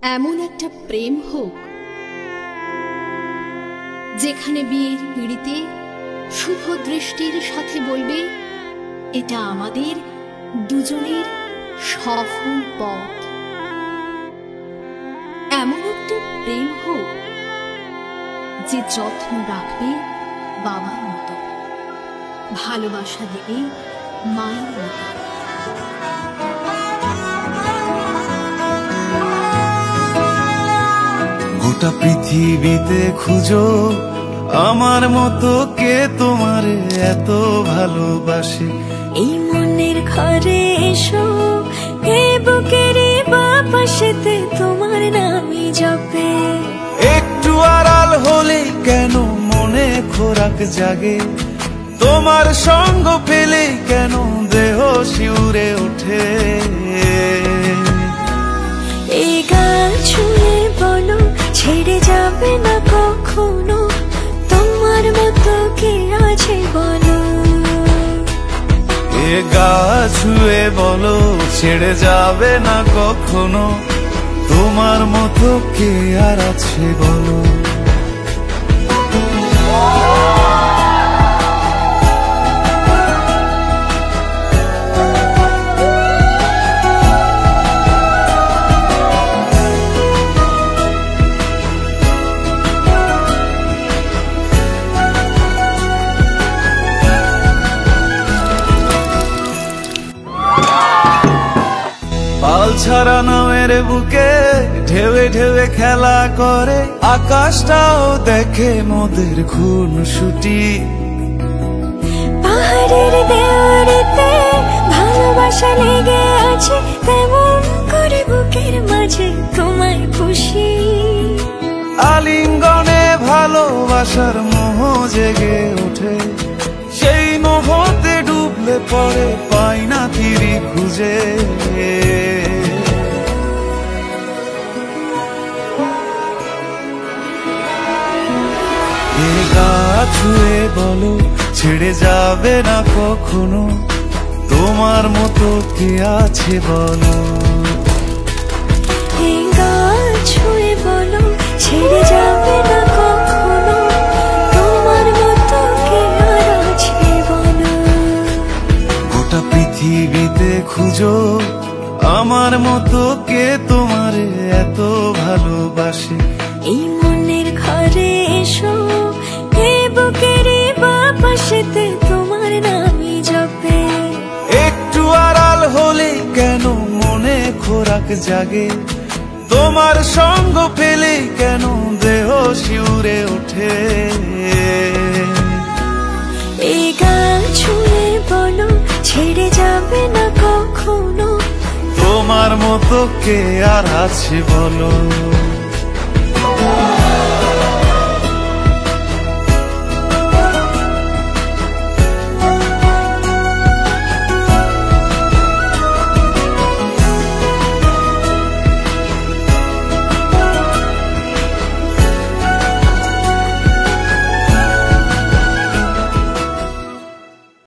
এমন একটা প্রেম হোক যেখানে বিয়ের পিঁড়িতে শুভ দৃষ্টির সাথে বলবে, এটা আমাদের দুজনের সফল পথ। এমন একটা প্রেম হোক যে যত্ন রাখবে বাবার মতো, ভালোবাসা দেবে মায়ের মতো। গোটা পৃথিবীতে খুঁজো আমার মতো কে তোমার এত ভালোবাসে। এই মনের ঘরে এসো, এ বুকের বাপাশেতে তোমার নামই জপে। একটু আড়াল হলে কেন মনে খোরাক জাগে, তোমার সঙ্গ পেলে কেন দেহ শিউরে ওঠে। এই গান ছুঁয়ে বলো ছেড়ে যাবে না কখনো, তোমার মতো কে আছে বলো। এ গা ছুঁয়ে বলো ছেড়ে যাবে না কখনো, তোমার মতো কে আর আছে বলো। পাল ছাড়া নামের বুকে ঢেউে ঢেউে খেলা করে, আকাশটাও দেখে মোদের খুনসুটি। পাহাড়ের দেওয়ারিতে ভালোবাসা লেগে আছে, তেমন করে বুকের মাঝে তোমায় খুশি। আলিঙ্গনে ভালোবাসার মোহ জেগে ওঠে, সেই মোহতে ডুবলে পরে পাই না তীরি খুঁজে। এ গা ছুঁয়ে বলো ছেড়ে যাবে না কখনো, তোমার মতো কে আছে বলো। এই গান ছুঁয়ে বলো ছেড়ে যাবে না কখনো, তোমার মতো কে আর আছে বলো। গোটা পৃথিবীতে খুঁজো আমার মতো কে তোমার এত ভালোবাসে। এই মনের ঘরে এসো, এ বুকের বাপাশেতে তোমার নামই জপে। একটু আড়াল হলে কেন মনে খোরাক জাগে, তোমার সঙ্গ পেলে কেন দেহ শিউরে ওঠে। এই গান ছুঁয়ে বলো ছেড়ে যাবে না কখনো, তোমার মতো কে আর আছে বলো।